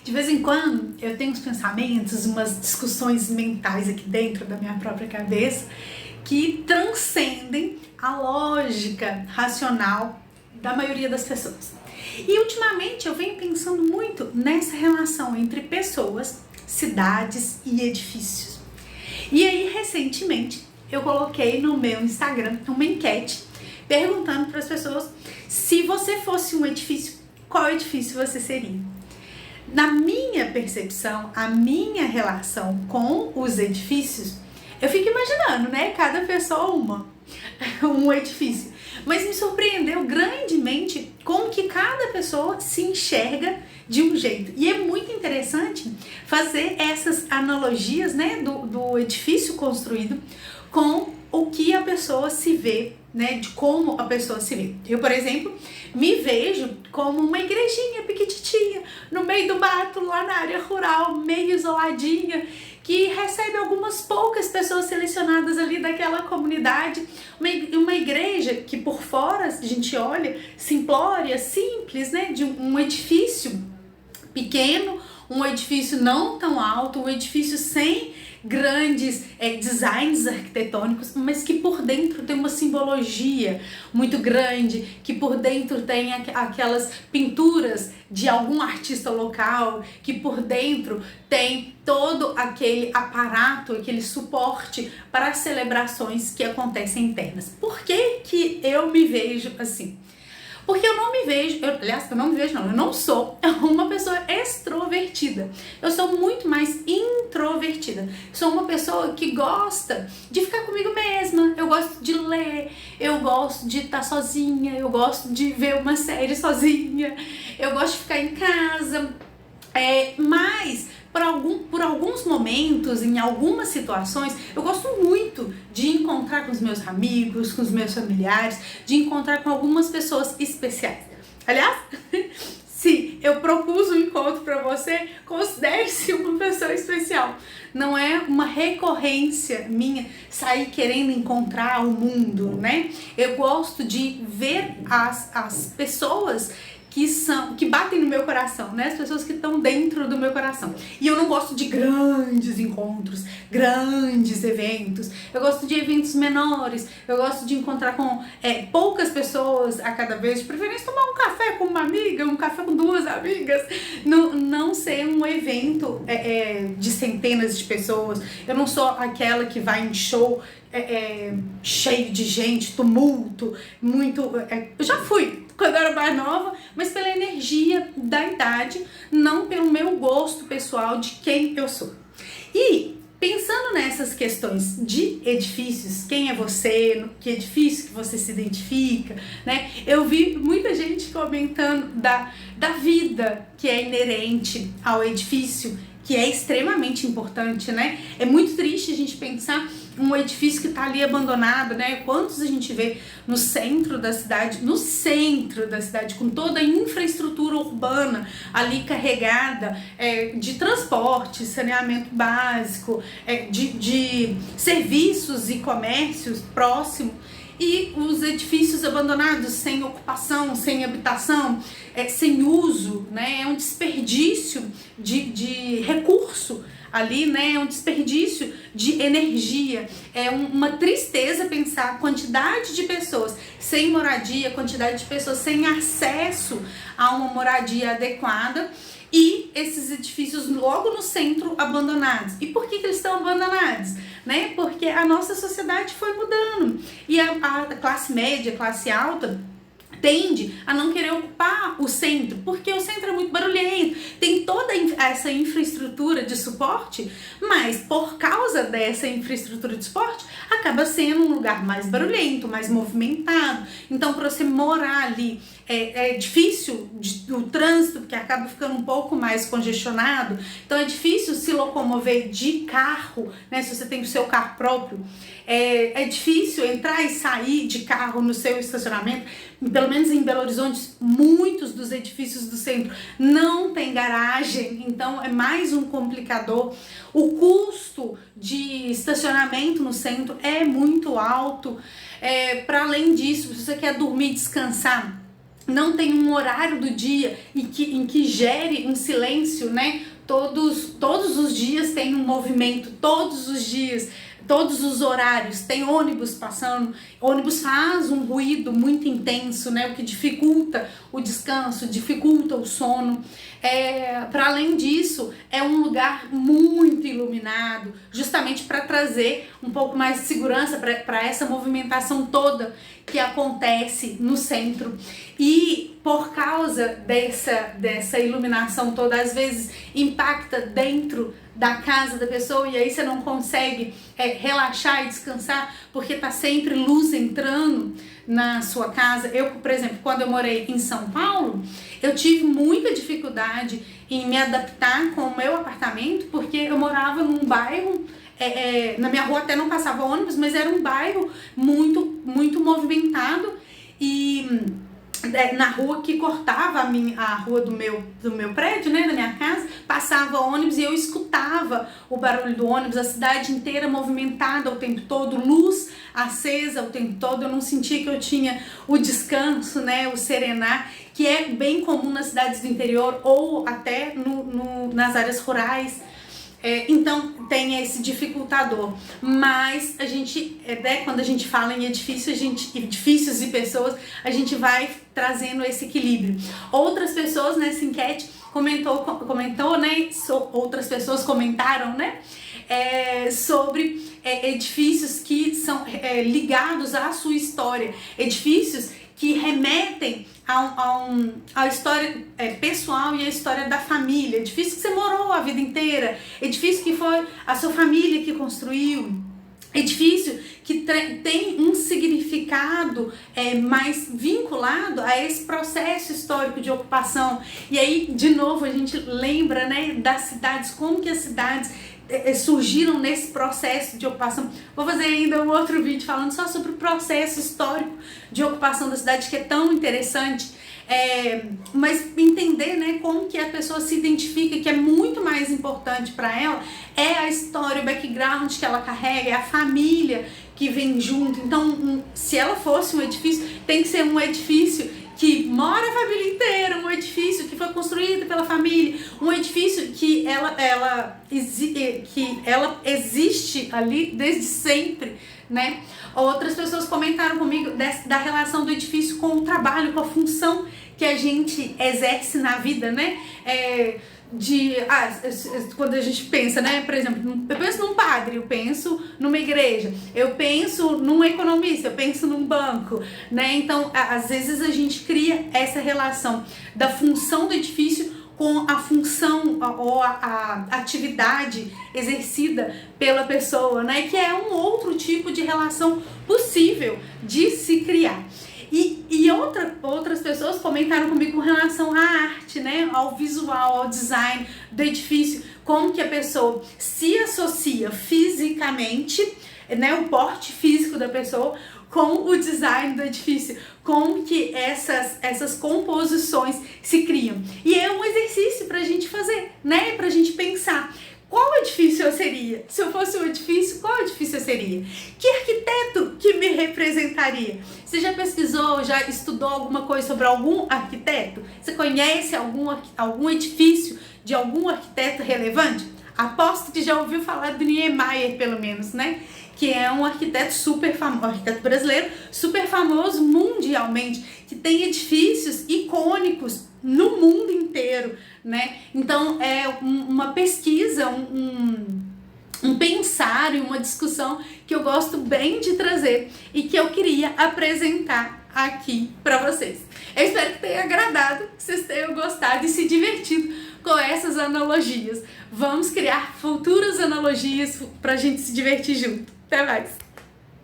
De vez em quando eu tenho uns pensamentos, umas discussões mentais aqui dentro da minha própria cabeça que transcendem a lógica racional da maioria das pessoas. E ultimamente eu venho pensando muito nessa relação entre pessoas, cidades e edifícios. E aí, recentemente, eu coloquei no meu Instagram uma enquete perguntando para as pessoas se você fosse um edifício, qual edifício você seria? Na minha percepção, a minha relação com os edifícios, eu fico imaginando, né? Cada pessoa um edifício. Mas me surpreendeu grandemente como que cada pessoa se enxerga de um jeito. E é muito interessante fazer essas analogias, né, do edifício construído com o que a pessoa se vê, né, de como a pessoa se vê. Eu, por exemplo, me vejo como uma igrejinha pequititinha, no meio do mato, lá na área rural, meio isoladinha, que recebe algumas poucas pessoas selecionadas ali daquela comunidade. Uma igreja que por fora a gente olha simplória, simples, né, de um edifício pequeno, um edifício não tão alto, um edifício sem grandes designs arquitetônicos, mas que por dentro tem uma simbologia muito grande, que por dentro tem aquelas pinturas de algum artista local, que por dentro tem todo aquele aparato, aquele suporte para as celebrações que acontecem internas. Por que eu me vejo assim? Porque eu não me vejo, eu não sou uma pessoa extrovertida. Eu sou muito mais introvertida. Sou uma pessoa que gosta de ficar comigo mesma. Eu gosto de ler, eu gosto de estar sozinha, eu gosto de ver uma série sozinha, eu gosto de ficar em casa. Mas por alguns momentos, em algumas situações, eu gosto muito de encontrar com os meus amigos, com os meus familiares, de encontrar com algumas pessoas especiais. Aliás, se eu propus um encontro para você, considere-se uma pessoa especial. Não é uma recorrência minha sair querendo encontrar o mundo, né? Eu gosto de ver as pessoas que batem no meu coração, né? As pessoas que estão dentro do meu coração. E eu não gosto de grandes encontros, grandes eventos. Eu gosto de eventos menores. Eu gosto de encontrar com poucas pessoas a cada vez. De preferência tomar um café com uma amiga, um café com duas amigas. Não ser um evento de centenas de pessoas. Eu não sou aquela que vai em show cheio de gente, tumulto, muito... eu já fui quando eu era mais nova, mas pela energia da idade, não pelo meu gosto pessoal de quem eu sou. E pensando nessas questões de edifícios, quem é você, que edifício que você se identifica, né? Eu vi muita gente comentando da vida que é inerente ao edifício, que é extremamente importante, né? É muito triste a gente pensar um edifício que tá ali abandonado, né? Quantos a gente vê no centro da cidade, com toda a infraestrutura urbana ali carregada de transporte, saneamento básico, de serviços e comércios próximos, e os edifícios abandonados, sem ocupação, sem habitação, sem uso, né? É um desperdício de recurso ali, né? É um desperdício de energia. É uma tristeza pensar a quantidade de pessoas sem moradia, a quantidade de pessoas sem acesso a uma moradia adequada, e esses edifícios logo no centro abandonados. E por que eles estão abandonados? Né? Porque a nossa sociedade foi mudando e a classe média, classe alta, tende a não querer ocupar o centro, porque o centro é muito barulhento, tem toda essa infraestrutura de suporte, mas por causa dessa infraestrutura de suporte, acaba sendo um lugar mais barulhento, mais movimentado. Então, para você morar ali, é difícil o trânsito, porque acaba ficando um pouco mais congestionado. Então é difícil se locomover de carro, né? Se você tem o seu carro próprio, é difícil entrar e sair de carro no seu estacionamento. Pelo menos em Belo Horizonte, muitos dos edifícios do centro não tem garagem, então é mais um complicador. O custo de estacionamento no centro é muito alto. Para além disso, se você quer dormir e descansar, não tem um horário do dia em que gere um silêncio, né? Todos os dias tem um movimento, todos os dias, todos os horários, tem ônibus passando, ônibus faz um ruído muito intenso, né? O que dificulta o descanso, dificulta o sono. Para além disso, é um lugar muito iluminado, justamente para trazer um pouco mais de segurança para essa movimentação toda que acontece no centro. E por causa dessa iluminação toda, às vezes impacta dentro da casa da pessoa, e aí você não consegue relaxar e descansar, porque tá sempre luz entrando na sua casa. Eu, por exemplo, quando eu morei em São Paulo, eu tive muita dificuldade em me adaptar com o meu apartamento, porque eu morava num bairro, na minha rua até não passava ônibus, mas era um bairro muito, muito movimentado, e na rua que cortava a rua do meu prédio, né, da minha casa, passava ônibus e eu escutava o barulho do ônibus, a cidade inteira movimentada o tempo todo, luz acesa o tempo todo. Eu não sentia que eu tinha o descanso, né, o serenar, que é bem comum nas cidades do interior ou até nas áreas rurais. Então tem esse dificultador, mas a gente, quando a gente fala em edifícios e pessoas, a gente vai trazendo esse equilíbrio. Outras pessoas nessa enquete comentou, né? Outras pessoas comentaram, né? Sobre edifícios que são ligados à sua história, edifícios que remetem à história pessoal e à história da família, edifício que você morou a vida inteira, edifício que foi a sua família que construiu, edifício que tem um significado mais vinculado a esse processo histórico de ocupação. E aí, de novo, a gente lembra, né, das cidades, como que as cidades surgiram nesse processo de ocupação. Vou fazer ainda um outro vídeo falando só sobre o processo histórico de ocupação da cidade, que é tão interessante, mas entender, né, como que a pessoa se identifica, que é muito mais importante para ela, é a história, o background que ela carrega, é a família que vem junto. Então, se ela fosse um edifício, tem que ser um edifício que mora a família inteira, um edifício que foi construído pela família, um edifício que ela existe ali desde sempre, né? Outras pessoas comentaram comigo da relação do edifício com o trabalho, com a função que a gente exerce na vida, né? Quando a gente pensa, né, por exemplo, eu penso num padre, eu penso numa igreja, eu penso num economista, eu penso num banco, né? Então, às vezes a gente cria essa relação da função do edifício com a função ou a atividade exercida pela pessoa, né? Que é um outro tipo de relação possível de se criar. E outras pessoas comentaram comigo com relação à arte, né, ao visual, ao design do edifício, como que a pessoa se associa fisicamente, né, o porte físico da pessoa com o design do edifício, como que essas composições se criam. E é um exercício pra gente fazer, né, pra gente pensar. Qual edifício eu seria? Se eu fosse um edifício, qual edifício eu seria? Que arquiteto que me representaria? Você já pesquisou, já estudou alguma coisa sobre algum arquiteto? Você conhece algum edifício de algum arquiteto relevante? Aposto que já ouviu falar do Niemeyer, pelo menos, né? Que é um arquiteto super famoso, um arquiteto brasileiro super famoso mundialmente, que tem edifícios icônicos no mundo inteiro, né? Então é uma pesquisa, um pensar e uma discussão que eu gosto bem de trazer e que eu queria apresentar aqui para vocês. Eu espero que tenha agradado, que vocês tenham gostado e se divertido com essas analogias. Vamos criar futuras analogias pra gente se divertir junto. Até mais!